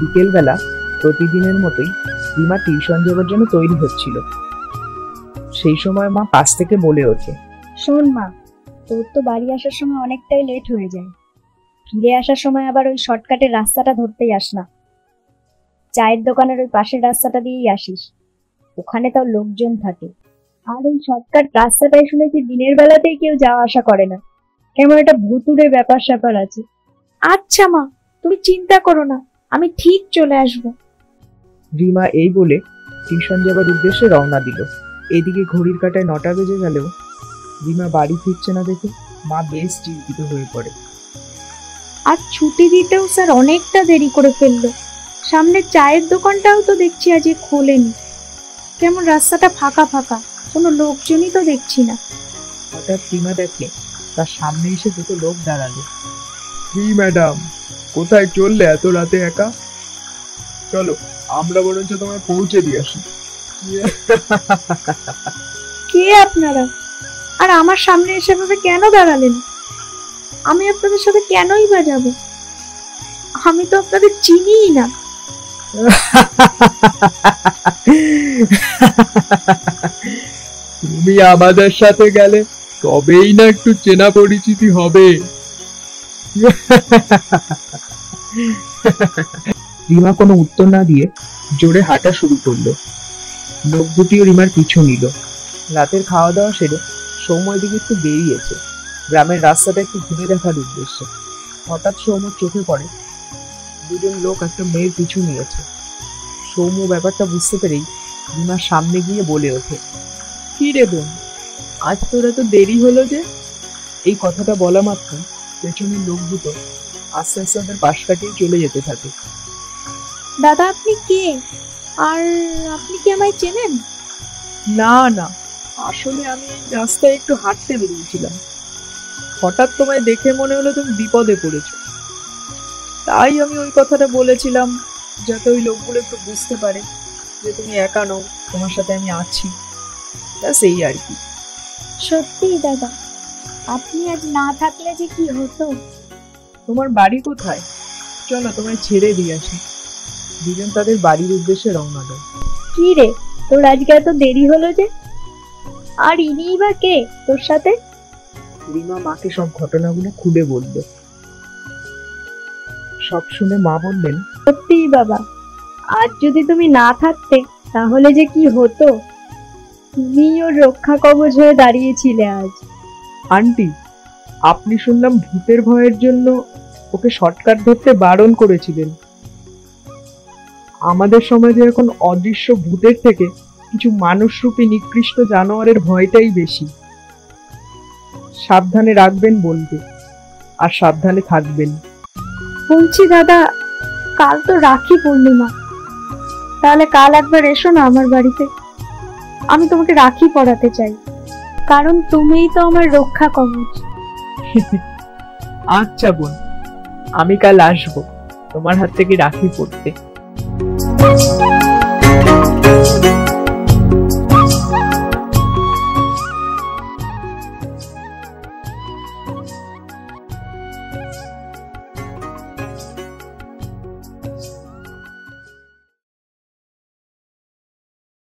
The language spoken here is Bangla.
বিকেলবেলা প্রতিদিনের মতোই রিমা টিউশন যাওয়ার জন্য তৈরি হচ্ছিল। সেই সময় মা পাশ থেকে বলে ওঠে, শোন মা, তোর তো বাড়ি আসার সময় অনেকটাই লেট হয়ে যায়। ফিরে আসার সময় আবার ওই শর্টকাটের রাস্তাটা ধরতেই আস না, চায়ের দোকানের ওই পাশের রাস্তাটা দিয়েই আসিস, ওখানে তাও লোকজন থাকে। আর ওই শর্টকাট রাস্তাটাই শুনেছি দিনের বেলাতেই কেউ যাওয়া আসা করে না, কেমন একটা ভুতুড়ে ব্যাপার স্যাপার আছে। আচ্ছা মা, তুমি চিন্তা করো না, আমি ঠিক চলে আসবো। রিমা এই বলে টিউশন যাবার উদ্দেশ্যে রওনা দিল। এদিকে ঘড়ির কাঁটায় 9টা বেজে গেলেও রিমা বাড়ি ফিরছে না দেখে মা বেশ চিন্তিত হয়ে পড়ে। আর ছুটি দিতেও স্যার অনেকটা দেরি করে ফেললো। সামনে চায়ের দোকানটাও তো দেখছি আজ খোলেনি, কেমন রাস্তাটা ফাঁকা ফাঁকা, কোনো লোকজনই তো দেখছি না। হঠাৎ রিমা দেখে তার সামনে এসে দুটো লোক দাঁড়ালো। কি ম্যাডাম, কোথায় চললে এত রাতে একা? চলো আমরা বরঞ্চ তোমায় পৌঁছে দিয়ে আসি। কে আপনারা, আর আমার সামনে এসে ভাবে কেন দাঁড়ালেন? আমি আপনাদের সাথে কেনই বা যাব? আমি তো আপনাদের চিনিই না। তুমি আমাদের সাথে গেলে তবেই না একটু চেনা পরিচিতি হবে। রিমা কোনো উত্তর না দিয়ে জোরে হাঁটা শুরু করলো। লোক দুটিও রিমার পিছু নিল। রাতের খাওয়া দাওয়া সেরে সৌম্য দিকে একটু বেরিয়েছে গ্রামের রাস্তাটা একটু ঘুরে দেখার উদ্দেশ্যে। হঠাৎ সৌম্যর চোখে পড়ে দুজন লোক একটা মেয়ের পিছু নিয়েছে। সৌম্য ব্যাপারটা বুঝতে পেরেই রিমার সামনে গিয়ে বলে ওঠে, কি রে বোন, আজ তোর এত দেরি হলো যে? এই কথাটা বলা মাত্র পেছনের লোক দুটো আস্তে আস্তে ওদের পাশ কাটিয়ে চলে যেতে থাকে। দাদা আপনি কে, আর আপনি কি আমায় চেনেন? না না, আসলে আমি রাস্তায় একটু হাঁটতে বেরিয়েছিলাম, হঠাৎ তোমায় দেখে মনে হলো তুমি বিপদে পড়েছো, তাই আমি ওই কথাটা বলেছিলাম যাতে ওই লোকগুলো একটু বুঝতে পারে যে তুমি একা নও, তোমার সাথে আমি আছি, ব্যাস এই আর কি। সত্যি দাদা, আপনি আজ না থাকলে যে কি হতো। তোমার বাড়ি কোথায়? চলো তোমায় ছেড়ে দিয়ে আসি। দুজন তাদের বাড়ির উদ্দেশ্যে রওনা দেয়। কি রে, তোর আজকে এত দেরি হলো যে? আর ইনিই বা কে তোর সাথে? রিমা মাকে সব ঘটনাগুলো খুলে বলল। সব শুনে মা বললেন, সত্যিই বাবা, আজ যদি তুমি না থাকতে তাহলে যে কি হতো। তুমি ওর রক্ষা কবচ হয়ে দাঁড়িয়েছিলে আজ। আন্টি, আপনি শুনলাম ভূতের ভয়ের জন্য ওকে শর্টকাট ধরতে বারণ করেছিলেন। আমাদের সমাজে এখন অদৃশ্য ভূতের থেকে কিছু মানুষরূপী নিকৃষ্ট জানোয়ারের ভয়টাই বেশি। সাবধানে রাখবেন বলবে, আর সাবধানে থাকবেন। বলছি দাদা, কাল তো রাখি পূর্ণিমা, তাহলে কাল একবার এসো না আমার বাড়িতে। আমি তোমাকে রাখি পরাতে চাই, কারণ তুমিই তো আমার রক্ষা কবচ। আচ্ছা বোন, আমি কাল আসবো তোমার হাত থেকে রাখি পরতে।